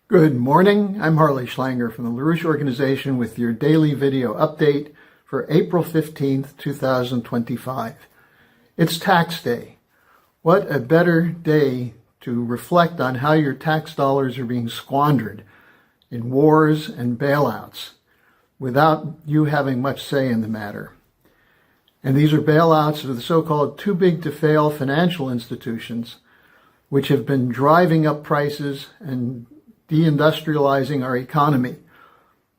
Good morning. I'm Harley Schlanger from the LaRouche organization with your daily video update for April 15th, 2025. It's tax day. What a better day to reflect on how your tax dollars are being squandered in wars and bailouts without you having much say in the matter. And these are bailouts of the so-called too big to fail financial institutions, which have been driving up prices and de-industrializing our economy,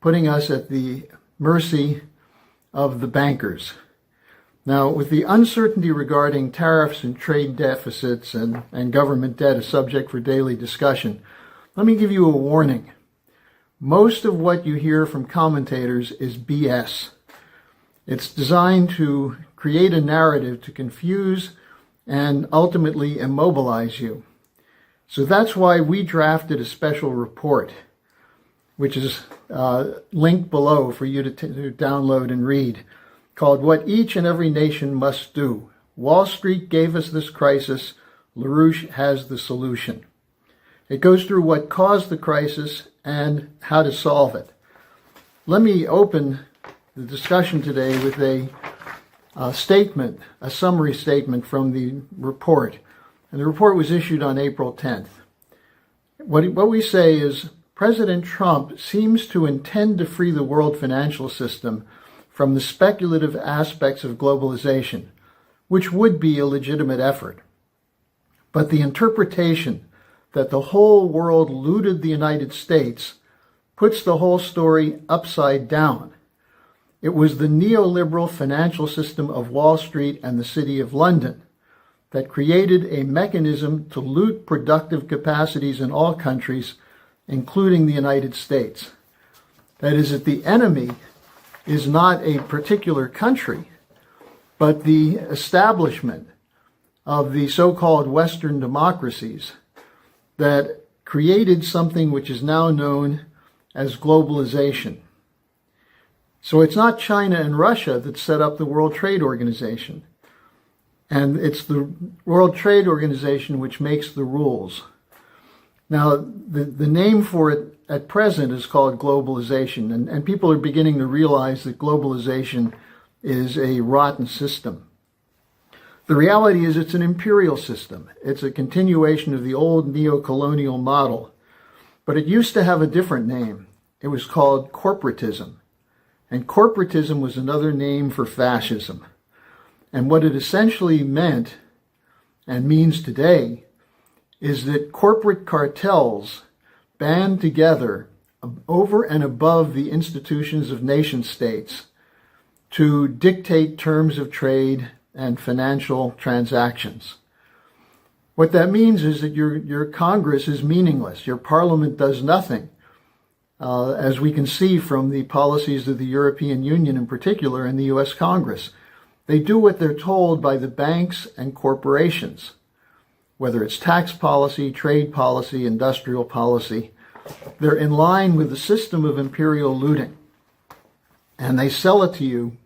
putting us at the mercy of the bankers. Now, with the uncertainty regarding tariffs and trade deficits and government debt a subject for daily discussion, let me give you a warning. Most of what you hear from commentators is BS. It's designed to create a narrative to confuse and ultimately immobilize you. So that's why we drafted a special report, which is linked below for you to download and read, called What Each and Every Nation Must Do. Wall Street gave us this crisis. LaRouche has the solution. It goes through what caused the crisis and how to solve it. Let me open the discussion today with a statement, a summary statement from the report. And the report was issued on April 10th. What we say is President Trump seems to intend to free the world financial system from the speculative aspects of globalization, which would be a legitimate effort. But the interpretation that the whole world looted the United States puts the whole story upside down. It was the neoliberal financial system of Wall Street and the City of London that created a mechanism to loot productive capacities in all countries, including the United States. That is, that the enemy is not a particular country, but the establishment of the so-called Western democracies that created something which is now known as globalization. So it's not China and Russia that set up the World Trade Organization. And it's the World Trade Organization which makes the rules. Now, the name for it at present is called globalization, and people are beginning to realize that globalization is a rotten system. The reality is it's an imperial system. It's a continuation of the old neo-colonial model, but it used to have a different name. It was called corporatism, and corporatism was another name for fascism. And what it essentially meant, and means today, is that corporate cartels band together over and above the institutions of nation states to dictate terms of trade and financial transactions. What that means is that your Congress is meaningless. Your Parliament does nothing, as we can see from the policies of the European Union in particular and the U.S. Congress. They do what they're told by the banks and corporations, whether it's tax policy, trade policy, industrial policy. They're in line with the system of imperial looting. And they sell it to you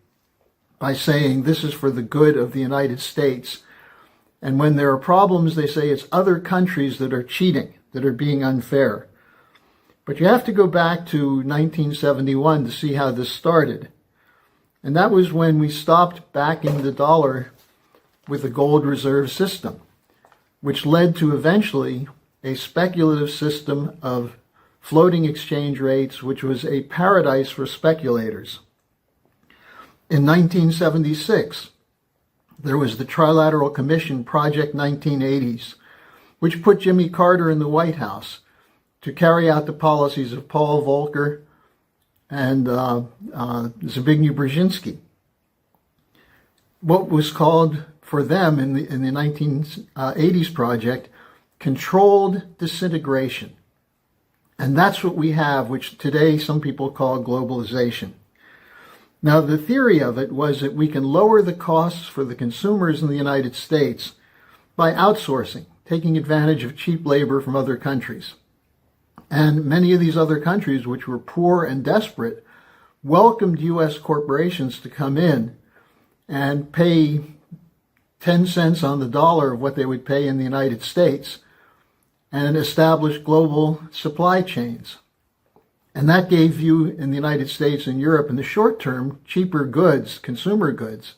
by saying this is for the good of the United States. And when there are problems, they say it's other countries that are cheating, that are being unfair. But you have to go back to 1971 to see how this started. And that was when we stopped backing the dollar with a gold reserve system, which led to eventually a speculative system of floating exchange rates, which was a paradise for speculators. In 1976, there was the Trilateral Commission Project 1980s, which put Jimmy Carter in the White House to carry out the policies of Paul Volcker and Zbigniew Brzezinski. What was called for them in the 1980s project, controlled disintegration. And that's what we have, which today some people call globalization. Now, the theory of it was that we can lower the costs for the consumers in the United States by outsourcing, taking advantage of cheap labor from other countries. And many of these other countries, which were poor and desperate, welcomed U.S. corporations to come in and pay 10 cents on the dollar of what they would pay in the United States and establish global supply chains. And that gave you, in the United States and Europe, in the short term, cheaper goods, consumer goods,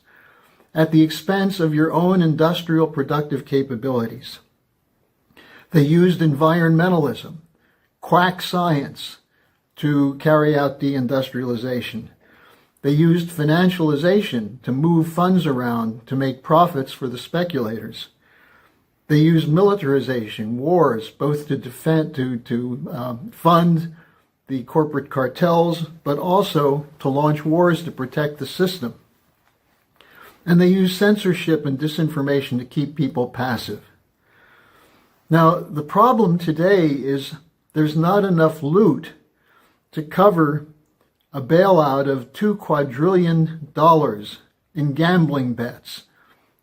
at the expense of your own industrial productive capabilities. They used environmentalism, quack science, to carry out de-industrialization. They used financialization to move funds around to make profits for the speculators. They used militarization, wars, both to fund the corporate cartels, but also to launch wars to protect the system. And they used censorship and disinformation to keep people passive. Now, the problem today is there's not enough loot to cover a bailout of $2 quadrillion in gambling bets,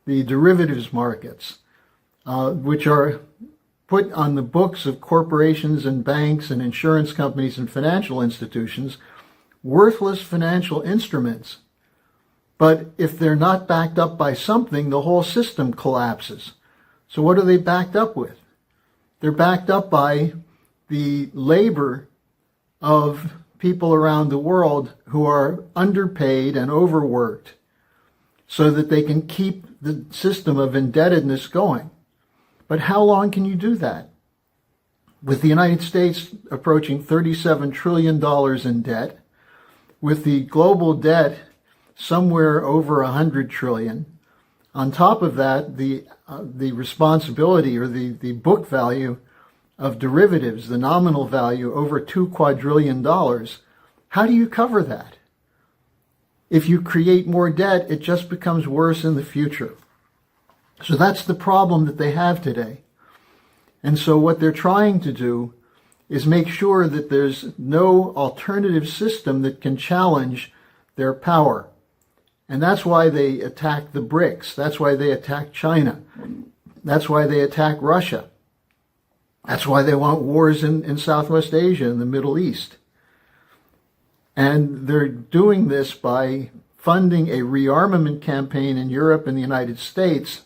the derivatives markets, which are put on the books of corporations and banks and insurance companies and financial institutions, worthless financial instruments. But if they're not backed up by something, the whole system collapses. So what are they backed up with? They're backed up by the labor of people around the world who are underpaid and overworked so that they can keep the system of indebtedness going. But how long can you do that? With the United States approaching $37 trillion in debt, with the global debt somewhere over $100 trillion, on top of that, the responsibility or the book value of derivatives, the nominal value over $2 quadrillion, how do you cover that? If you create more debt, it just becomes worse in the future. So that's the problem that they have today. And so what they're trying to do is make sure that there's no alternative system that can challenge their power. And that's why they attack the BRICS. That's why they attack China. That's why they attack Russia. That's why they want wars in Southwest Asia and the Middle East. And they're doing this by funding a rearmament campaign in Europe and the United States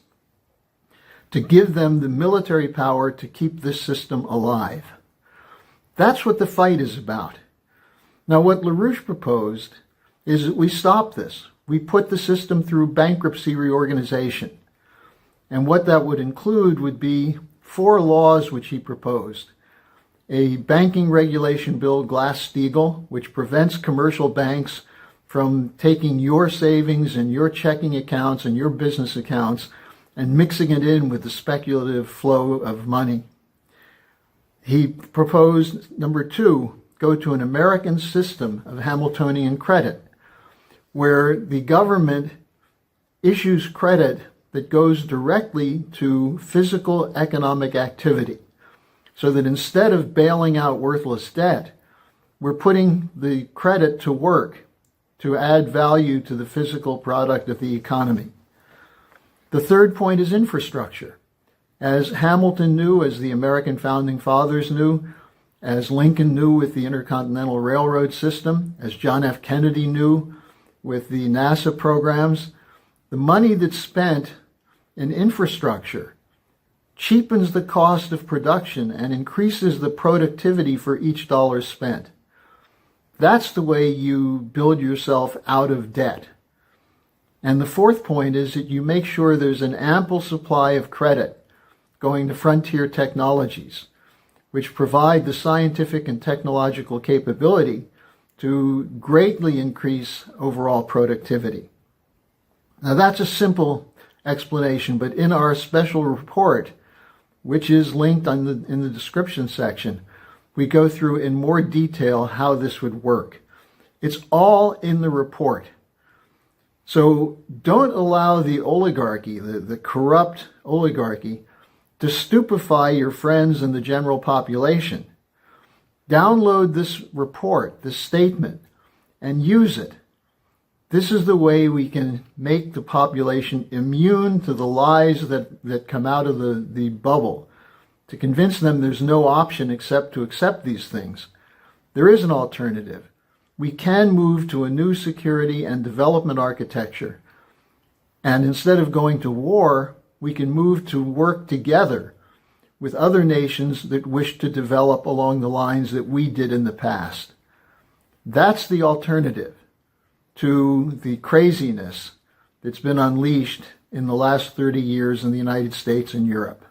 to give them the military power to keep this system alive. That's what the fight is about. Now, what LaRouche proposed is that we stop this. We put the system through bankruptcy reorganization. And what that would include would be 4 laws which he proposed. A banking regulation bill, Glass-Steagall, which prevents commercial banks from taking your savings and your checking accounts and your business accounts and mixing it in with the speculative flow of money. He proposed, number 2, go to an American system of Hamiltonian credit, where the government issues credit that goes directly to physical economic activity, so that instead of bailing out worthless debt, we're putting the credit to work to add value to the physical product of the economy. The third point is infrastructure. As Hamilton knew, as the American founding fathers knew, as Lincoln knew with the Intercontinental Railroad system, as John F. Kennedy knew with the NASA programs, the money that's spent in infrastructure cheapens the cost of production and increases the productivity for each dollar spent. That's the way you build yourself out of debt. And the fourth point is that you make sure there's an ample supply of credit going to frontier technologies, which provide the scientific and technological capability to greatly increase overall productivity. Now, that's a simple explanation, but in our special report, which is linked in the description section, we go through in more detail how this would work. It's all in the report. So don't allow the oligarchy, the corrupt oligarchy, to stupefy your friends and the general population. Download this report, this statement, and use it. This is the way we can make the population immune to the lies that come out of the bubble, to convince them there's no option except to accept these things. There is an alternative. We can move to a new security and development architecture. And instead of going to war, we can move to work together with other nations that wish to develop along the lines that we did in the past. That's the alternative to the craziness that's been unleashed in the last 30 years in the United States and Europe.